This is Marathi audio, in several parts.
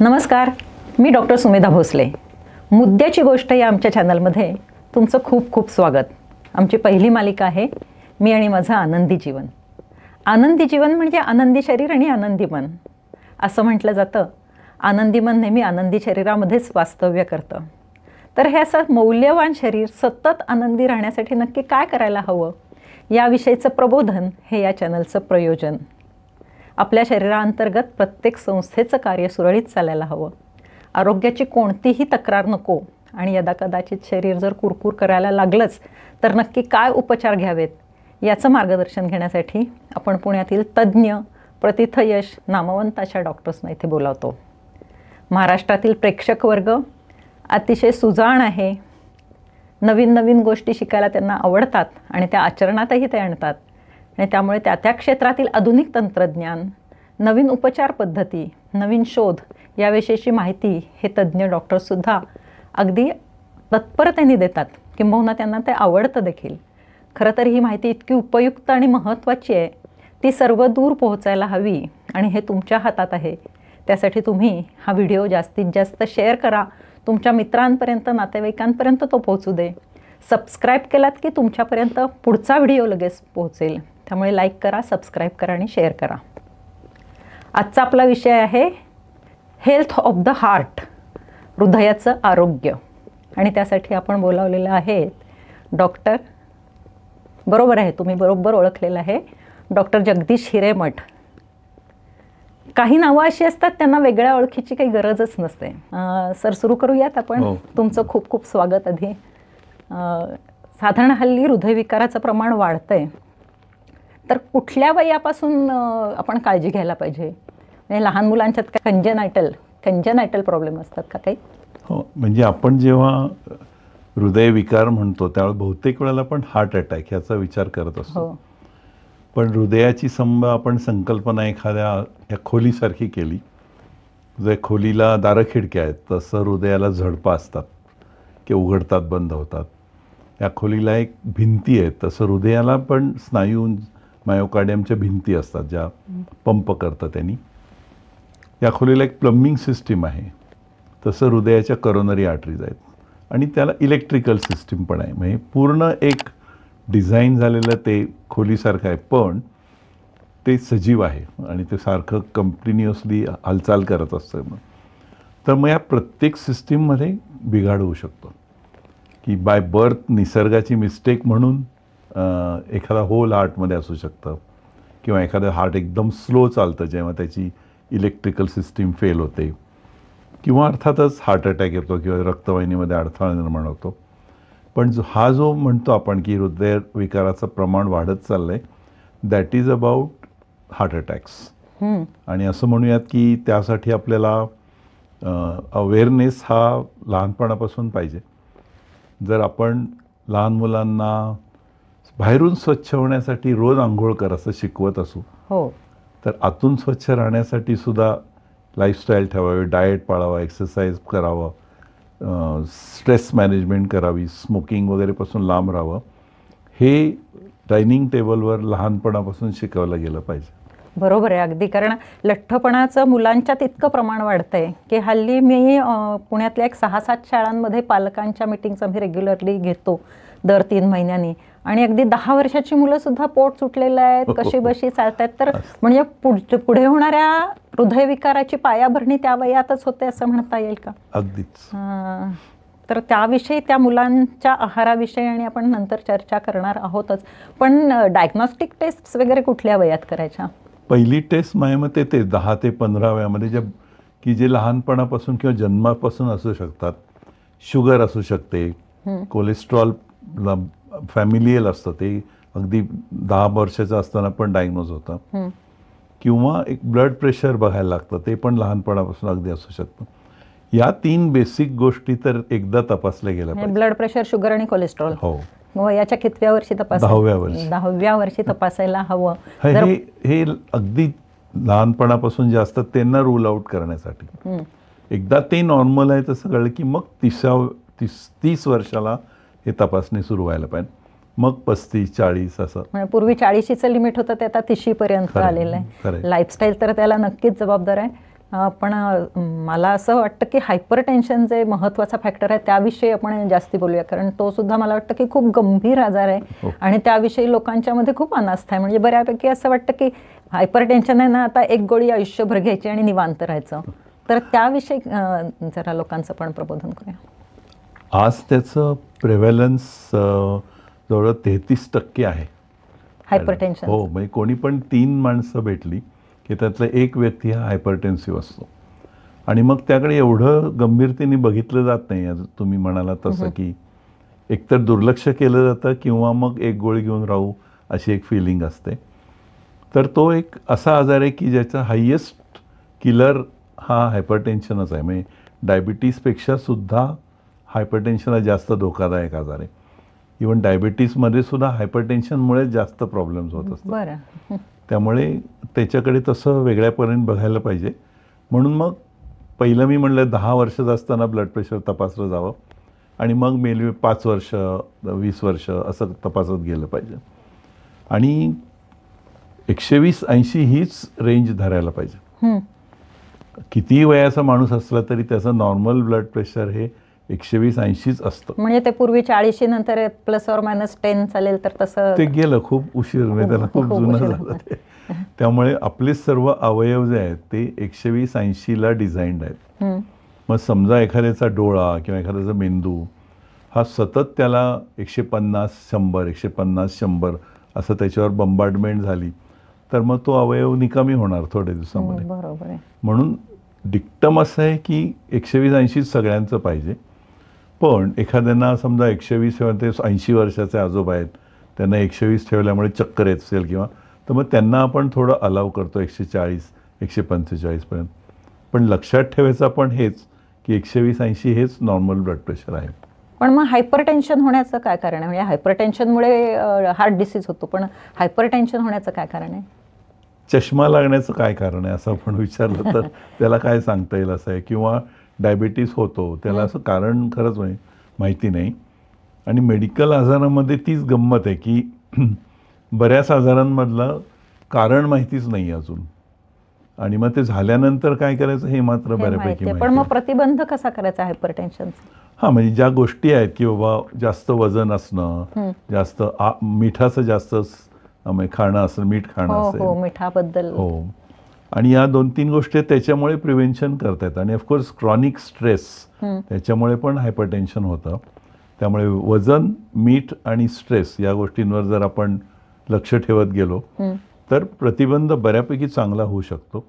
नमस्कार, मी डॉक्टर सुमेधा भोसले. मुद्द्याची गोष्ट या आमच्या चॅनलमध्ये तुमचं खूप खूप स्वागत. आमची पहिली मालिका आहे मी आणि माझं आनंदी जीवन. आनंदी जीवन म्हणजे आनंदी शरीर आणि आनंदी मन असं म्हटलं जातं. आनंदी मन नेहमी आनंदी शरीरामध्येच वास्तव्य करतं. तर हे असं मौल्यवान शरीर सतत आनंदी राहण्यासाठी नक्की काय करायला हवं याविषयीचं प्रबोधन हे या चॅनलचं प्रयोजन. आपल्या शरीराअंतर्गत प्रत्येक संस्थेचं कार्य सुरळीत चालायला हवं. आरोग्याची कोणतीही तक्रार नको आणि यदाकदाचित शरीर जर कुरकुर करायला लागलंच तर नक्की काय उपचार घ्यावेत याचं मार्गदर्शन घेण्यासाठी आपण पुण्यातील तज्ज्ञ प्रतिथयश नामवंत अशा डॉक्टर्सना इथे बोलावतो. महाराष्ट्रातील प्रेक्षक वर्ग अतिशय सुजाण आहे. नवीन नवीन गोष्टी शिकायला त्यांना आवडतात आणि त्या आचरणातही ते आणतात आणि त्यामुळे त्या क्षेत्रातील आधुनिक तंत्रज्ञान, नवीन उपचार पद्धती, नवीन शोध याविषयीची माहिती हे तज्ज्ञ डॉक्टर्ससुद्धा अगदी तत्परतेने देतात, किंबहुना त्यांना ते आवडतं देखील. खरं तर ही माहिती इतकी उपयुक्त आणि महत्त्वाची आहे, ती सर्व दूर पोहोचायला हवी आणि हे तुमच्या हातात आहे. त्यासाठी तुम्ही हा व्हिडिओ जास्तीत जास्त शेअर करा, तुमच्या मित्रांपर्यंत, नातेवाईकांपर्यंत तो पोहोचू दे. सबस्क्राईब केलात की तुमच्यापर्यंत पुढचा व्हिडिओ लगेच पोहोचेल. त्यामुळे लाईक करा, सबस्क्राईब करा आणि शेअर करा. आजचा आपला विषय आहे हेल्थ ऑफ द हार्ट, हृदयाचं आरोग्य. आणि त्यासाठी आपण बोलावलेलं आहे डॉक्टर, बरोबर आहे, तुम्ही बरोबर ओळखलेलं आहे, डॉक्टर जगदीश हिरेमठ. काही नावं अशी असतात त्यांना वेगळ्या ओळखीची काही गरजच नसते. सर, सुरू करूयात आपण. तुमचं खूप खूप स्वागत. आधी साधारण हल्ली हृदयविकाराचं प्रमाण वाढतंय, तर कुठल्या वयापासून आपण काळजी घ्यायला पाहिजे? म्हणजे लहान मुलांच्यात काय कंजेनायटल प्रॉब्लेम असतात का काही? हो, म्हणजे आपण जेव्हा हृदयविकार म्हणतो त्यावेळेस बहुतेक वेळेला आपण हार्ट अटॅक ह्याचा विचार करत असतो. पण हृदयाची आपण संकल्पना एखाद्या खोलीसारखी केली. जे खोलीला दारं खिडक्या आहेत तसं हृदयाला झडपा असतात की उघडतात बंद होतात. या खोलीला एक भिंती आहेत तसं हृदयाला पण स्नायू मायोकार्डियमच्या भिंती असतात ज्या पंप करतात त्यांनी. या खोलीला एक प्लंबिंग सिस्टीम आहे तसं हृदयाच्या करोनरी आर्टरीज आहेत आणि त्याला इलेक्ट्रिकल सिस्टीम पण आहे. म्हणजे पूर्ण एक डिझाईन झालेलं ते खोलीसारखं आहे, पण ते सजीव आहे आणि ते सारखं कंटिन्युअसली हालचाल करत असतं. तर मग या प्रत्येक सिस्टीममध्ये बिघाड होऊ शकतो की बाय बर्थ निसर्गाची मिस्टेक म्हणून एखादा होल हार्टमध्ये असू शकतं किंवा एखादं हार्ट एकदम स्लो चालतं जेव्हा त्याची इलेक्ट्रिकल सिस्टीम फेल होते, किंवा अर्थातच हार्ट अटॅक येतो किंवा रक्तवाहिनीमध्ये अडथळा निर्माण होतो. पण हा जो म्हणतो आपण की हृदयविकाराचं प्रमाण वाढत चाललं आहे, that is about heart attacks. आणि असं म्हणूयात की त्यासाठी आपल्याला अवेअरनेस हा लहानपणापासून पाहिजे. जर आपण लहान मुलांना बाहेरून स्वच्छ होण्यासाठी रोज आंघोळ कर असं शिकवत असू, तर आतून स्वच्छ राहण्यासाठी सुद्धा लाईफस्टाईल ठेवावी, डाएट पाळावा, एक्सरसाइज करावं, स्ट्रेस मॅनेजमेंट करावी, स्मोकिंग वगैरेपासून लांब राहावं. हे डायनिंग टेबलवर लहानपणापासून शिकवलं गेलं पाहिजे. बरोबर आहे अगदी. कारण लठ्ठपणाचं मुलांच्यात इतकं प्रमाण वाढतं आहे की हल्ली मी पुण्यातल्या एक 6-7 शाळांमध्ये पालकांच्या मिटिंग्स आम्ही रेग्युलरली घेतो दर 3 महिन्यांनी. आणि अगदी 10 वर्षाची मुलंसुद्धा पोट सुटलेलं आहेत, कशी बशी चालत आहेत. तर म्हणजे पुढे होणाऱ्या हृदयविकाराची पायाभरणी त्या वयातच होते असं म्हणता येईल का? अगदीच. तर त्याविषयी, त्या मुलांच्या आहाराविषयी आणि आपण नंतर चर्चा करणार आहोतच. पण डायग्नॉस्टिक टेस्ट वगैरे कुठल्या वयात करायच्या? पहिली टेस्ट माझ्या मते ते 10 ते 15 वयामध्ये जे लहानपणापासून किंवा जन्मापासून असू शकतात. शुगर असू शकते, कोलेस्ट्रॉल फॅमिलियल असतं, ते अगदी 10 वर्षाचं असताना पण डायग्नोज होतं. किंवा एक ब्लड प्रेशर बघायला लागतं, ते पण लहानपणापासून अगदी असू शकतं. या 3 बेसिक गोष्टी तर एकदा तपासल्या गेल्या पाहिजे. ब्लड प्रेशर, शुगर आणि कोलेस्ट्रॉल. हो. वयाच्या कितव्या वर्षी तपासायला? 10व्या वर्षी. 10व्या वर्षी तपासायला हवं. हे अगदी लहानपणापासून जे असतात त्यांना रूल आउट करण्यासाठी. एकदा ते नॉर्मल आहे तसं कळलं की मग 30 वर्षाला हे तपासणी सुरू व्हायला पाहिजे. मग 35-40 असं. म्हणजे पूर्वी 40चं लिमिट होतं ते आता 30 पर्यंत आलेलं आहे. लाईफस्टाईल तर त्याला नक्कीच जबाबदार आहे. पण मला असं वाटतं की हायपर टेन्शन जे महत्त्वाचा फॅक्टर आहे त्याविषयी आपण जास्ती बोलूया, कारण तो सुद्धा मला वाटतं की खूप गंभीर आजार आहे आणि त्याविषयी लोकांच्यामध्ये खूप अनास्था आहे. म्हणजे बऱ्यापैकी असं वाटतं की हायपर टेन्शन आहे ना, आता एक गोळी आयुष्यभर घ्यायची आणि निवांत राहायचं. तर त्याविषयी जरा लोकांचं पण प्रबोधन करूया. आज त्याचं प्रेव्हलन्स जवळ 33% आहे हायपर टेन्शन. हो, म्हणजे कोणी पण 3 माणसं भेटली की त्यातला एक व्यक्ती हा हायपरटेन्सिव्ह असतो आणि मग त्याकडे एवढं गंभीरतेने बघितलं जात नाही. आज तुम्ही म्हणाला तसं की एकतर दुर्लक्ष केलं जातं किंवा मग एक गोळी घेऊन राहू अशी एक फिलिंग असते. तर तो एक असा आजार आहे की ज्याचा हायेस्ट किलर हा हायपरटेन्शनच आहे. म्हणजे डायबिटीजपेक्षा सुद्धा हायपरटेन्शन हा जास्त धोकादायक आजार आहे. इवन डायबिटीजमध्ये सुद्धा हायपरटेन्शनमुळे जास्त प्रॉब्लेम्स होत असतात. बरं. त्यामुळे त्याच्याकडे तसं वेगळ्यापर्यंत बघायला पाहिजे. म्हणून मग पहिलं मी म्हणलं 10 वर्षाचं असताना ब्लड प्रेशर तपासलं जावं आणि मग मेली 5 वर्ष 20 वर्ष असं तपासत गेलं पाहिजे. आणि 120-80 हीच रेंज धरायला पाहिजे. कितीही वयाचा माणूस असला तरी त्याचं नॉर्मल ब्लड प्रेशर हे 120-80च असतं. म्हणजे ते पूर्वी 40 नंतर ±10 चालेल तर तसं ते गेलं खूप उशीर, त्याला खूप जुनं झालं ते. त्यामुळे आपले सर्व अवयव जे आहेत ते 120-80ला डिझाईन्ड आहेत. मग समजा एखाद्याचा डोळा किंवा एखाद्याचा मेंदू हा सतत त्याला 150-100 150-100 असं त्याच्यावर बंबार्डमेंट झाली तर मग तो अवयव निकामी होणार थोड्या दिवसामध्ये. बरोबर आहे. म्हणून डिक्टम असं आहे की 120-80 सगळ्यांचं पाहिजे. पण एखाद्यांना समजा 120 किंवा ते 80 वर्षाचे आजोबा आहेत, त्यांना 120 ठेवल्यामुळे चक्कर येत असेल किंवा तर मग त्यांना आपण थोडं अलाव करतो 140-145 पर्यंत. पण लक्षात ठेवायचं आपण हेच की 120-80 हेच नॉर्मल ब्लड प्रेशर आहे. पण मग हायपर टेन्शन होण्याचं काय कारण आहे? म्हणजे हायपर टेन्शनमुळे हार्ट डिसीज होतो, पण हायपर टेन्शन होण्याचं काय कारण आहे? चष्मा लागण्याचं काय कारण आहे असं आपण विचारलं तर त्याला काय सांगता येईल असं आहे. किंवा डायबिटीस होतो त्याला असं कारण खरंच माहिती नाही. आणि मेडिकल आजारामध्ये तीच गंमत आहे की बऱ्याच आजारांमधलं कारण माहितीच नाही अजून आणि मग ते झाल्यानंतर काय करायचं हे मात्र बऱ्यापैकी माहिती. पण मग प्रतिबंध कसा करायचा हायपर टेन्शनचा? हां, म्हणजे ज्या गोष्टी आहेत की बाबा जास्त वजन असणं, जास्त मिठाचं जास्त खाणं असेल, मीठ खाणं असेल. हो, मिठाबद्दल. हो, आणि या 2-3 गोष्टी त्याच्यामुळे प्रिव्हेन्शन करतात. आणि ऑफकोर्स क्रॉनिक स्ट्रेस त्याच्यामुळे पण हायपरटेन्शन होतं. त्यामुळे वजन, मीठ आणि स्ट्रेस या गोष्टींवर जर आपण लक्ष ठेवत गेलो तर प्रतिबंध बऱ्यापैकी चांगला होऊ शकतो.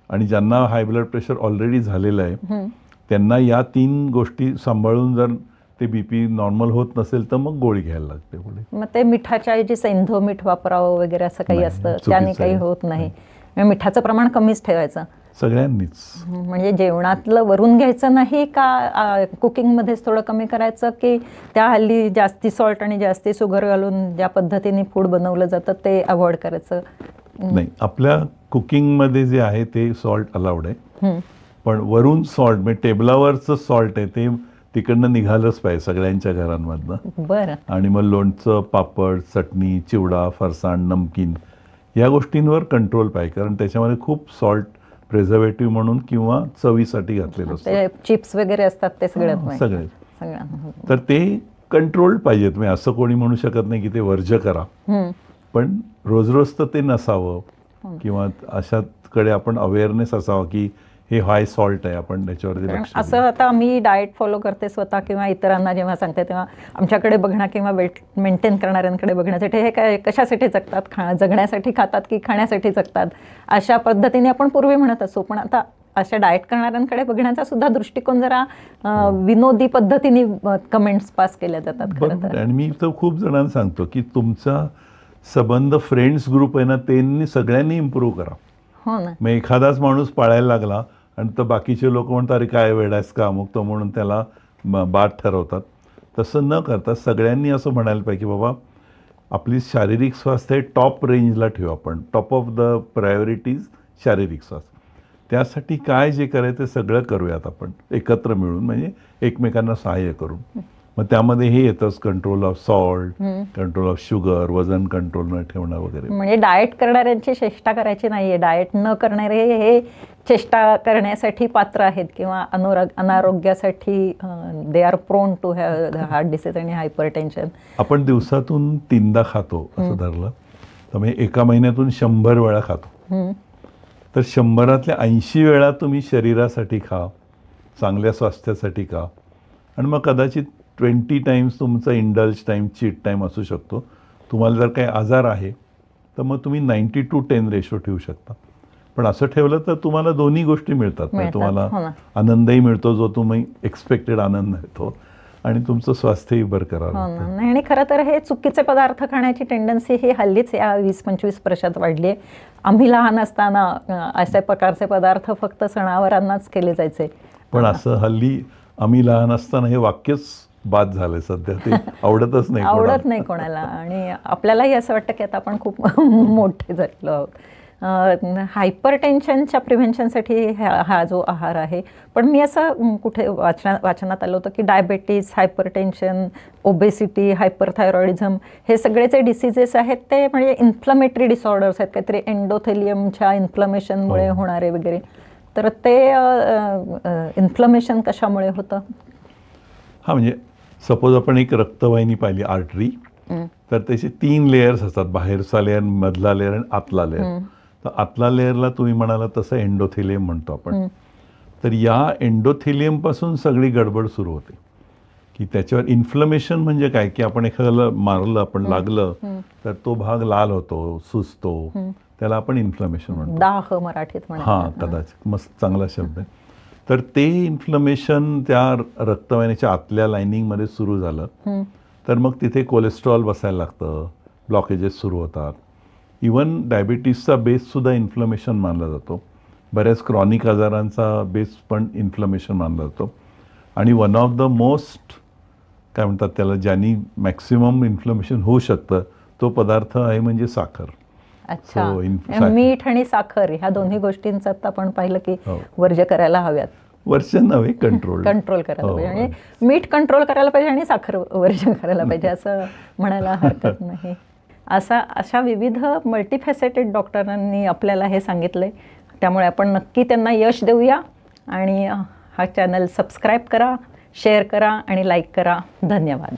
आणि ज्यांना हाय ब्लड प्रेशर ऑलरेडी झालेलं आहे त्यांना या 3 गोष्टी सांभाळून जर ते बीपी नॉर्मल होत नसेल तर मग गोळी घ्यायला लागते पुढे. मग ते मिठाच्या ऐवजी सैंधव मीठ वापरावं वगैरे असं काही असतं? त्याने काही होत नाही? मिठाचं प्रमाण कमीच ठेवायचं सगळ्यांनीच. म्हणजे जेवणातलं वरून घ्यायचं नाही का कुकिंगमध्येच थोडं कमी करायचं, की त्या हल्ली जास्ती सॉल्ट आणि जास्ती शुगर घालून ज्या पद्धतीने फूड बनवलं जातं ते अवॉइड करायचं? नाही, आपल्या कुकिंगमध्ये जे आहे ते सॉल्ट अलाउड आहे. पण वरून सॉल्ट म्हणजे टेबलावरचं सॉल्ट आहे ते तिकडनं निघालंच पाहिजे सगळ्यांच्या घरांमधनं. बरं. आणि मग लोणचं, पापड, चटणी, चिवडा, फरसाण, नमकीन या गोष्टींवर कंट्रोल पाहिजे. कारण त्याच्यामध्ये खूप सॉल्ट प्रिझर्वेटिव्ह म्हणून किंवा चवीसाठी घातलेलं असतं. चिप्स वगैरे असतात ते सगळे. तर ते कंट्रोल पाहिजे. तुम्ही असं कोणी म्हणू शकत नाही की ते वर्ज्य करा, पण रोज रोज तर ते नसावं किंवा अशाकडे आपण अवेअरनेस असावा की हे हाय सॉल्ट आहे, आपण त्याच्यावरती लक्ष. असं आता मी डाएट फॉलो करते स्वतः किंवा इतरांना जेव्हा सांगते तेव्हा आमच्याकडे बघणं किंवा वेट मेंटेन करणाऱ्यांकडे बघण्यासाठी हे काय कशासाठी जगतात, जगण्यासाठी खातात की खाण्यासाठी जगतात अशा पद्धतीने आपण पूर्वी म्हणत असो. पण आता अशा डाएट करणाऱ्यांकडे बघण्याचा सुद्धा दृष्टिकोन जरा विनोदी पद्धतीने कमेंट्स पास केल्या जातात खरं तर. आणि मी तर खूप जणांना सांगतो की तुमचा संबंध फ्रेंड्स ग्रुप आहे ना, त्यांनी सगळ्यांनी इम्प्रूव्ह करा. हो ना. मग एखादाच माणूस पाळायला लागला आणि तर बाकीचे लोक म्हणतात अरे काय वेडायस का अमुक तो म्हणून त्याला बाद ठरवतात. तसं न करता सगळ्यांनी असं म्हणायला पाहिजे की बाबा आपली शारीरिक स्वास्थ्य हे टॉप रेंजला ठेवू आपण. टॉप ऑफ द प्रायोरिटीज शारीरिक स्वास्थ्य. त्यासाठी काय जे करायचं ते सगळं करूयात आपण एकत्र मिळून, म्हणजे एकमेकांना सहाय्य करून. मग त्यामध्ये हे येतंच control of salt, control of sugar, वजन कंट्रोल न ठेवणं वगैरे. म्हणजे डाएट करणाऱ्यांची चेष्टा करायची नाहीये. डाएट न करणारे हे चेष्टा करण्यासाठी पात्र आहेत किंवा अनारोग्यासाठी they are prone to heart disease आणि हायपरटेन्शन. आपण दिवसातून 3दा खातो असं धरलं तर म्हणजे एका महिन्यातून 100 वेळा खातो. तर 100रातल्या 80 वेळा तुम्ही शरीरासाठी खा, चांगल्या स्वास्थ्यासाठी खा, आणि मग कदाचित 20 टाइम्स तुमचा इंडल्ज टाईम, चीट टाईम असू शकतो. तुम्हाला जर काही आजार आहे तर मग तुम्ही 90:10 रेशो ठेवू शकता. पण असं ठेवलं तर तुम्हाला दोन्ही गोष्टी मिळतात. म्हणजे तुम्हाला आनंदही मिळतो, जो तुम्ही एक्सपेक्टेड आनंद मिळतो, आणि तुमचं स्वास्थ्यही बरकरार राहतं. आणि खरं तर हे चुकीचे पदार्थ खाण्याची टेंडन्सी ही हल्लीच या 20-25 वर्षात वाढली आहे. आम्ही लहान असताना अशा प्रकारचे पदार्थ फक्त सणावारांनाच केले जायचे. पण असं हल्ली आम्ही लहान असताना हे वाक्यच बाद झालंय सध्या, ते आवडतच नाही, आवडत नाही कोणाला. आणि आपल्यालाही असं वाटतं की आता आपण खूप मोठे झालेलो आहोत. हायपर टेन्शनच्या प्रिव्हेन्शनसाठी हा जो आहार आहे. पण मी असं कुठे वाचनात आलं होतं की diabetes, hyper tension, obesity, hyperthyroidism हे सगळे जे डिसीजेस आहेत ते म्हणजे इन्फ्लमेटरी डिसऑर्डर्स आहेत, काहीतरी एंडोथेलियमच्या इन्फ्लमेशनमुळे होणारे वगैरे. तर ते इन्फ्लमेशन कशामुळे होतं? हा, म्हणजे सपोज आपण एक रक्तवाहिनी पाहिली, आर्टरी, तर त्याचे 3 लेयर्स असतात, बाहेरचा लेअर, मधला लेअर आणि आतला लेअर. तर आतला लेअरला तुम्ही म्हणाला तसं एंडोथेलियम म्हणतो आपण. तर या एंडोथेलियम पासून सगळी गडबड सुरू होते, की त्याच्यावर इन्फ्लमेशन म्हणजे काय, की आपण एखाद्याला मारलं, आपण लागलं तर तो भाग लाल होतो, सुजतो, त्याला आपण इन्फ्लमेशन म्हणतो. दाह मराठीत म्हणतो. हां, कदाचित मस्त चांगला शब्द आहे. तर ते इन्फ्लमेशन त्या रक्तवाहिनीच्या आतल्या लाईनिंगमध्ये सुरू झालं तर मग तिथे कोलेस्ट्रॉल बसायला लागतं, ब्लॉकेजेस सुरू होतात. इवन डायबिटीसचा बेससुद्धा इन्फ्लमेशन मानला जातो. बऱ्याच क्रॉनिक आजारांचा बेस पण इन्फ्लमेशन मानला जातो. आणि वन ऑफ द मोस्ट काय म्हणतात त्याला, ज्यांनी मॅक्सिमम इन्फ्लमेशन होऊ शकतं तो पदार्थ आहे म्हणजे साखर. अच्छा, मीठ आणि साखर ह्या दोन्ही गोष्टींचा आपण पाहिलं की वर्ज्य करायला हव्यात. वर्ज्य नव्हे, कंट्रोल करायला पाहिजे. आणि मीठ कंट्रोल करायला पाहिजे आणि साखर वर्ज्य करायला पाहिजे असं म्हणायला हरकत नाही. अशा विविध मल्टीफॅसेटेड डॉक्टरांनी आपल्याला हे सांगितलंय. त्यामुळे आपण नक्की त्यांना यश देऊया आणि हा चॅनल सबस्क्राईब करा, शेअर करा आणि लाईक करा. धन्यवाद.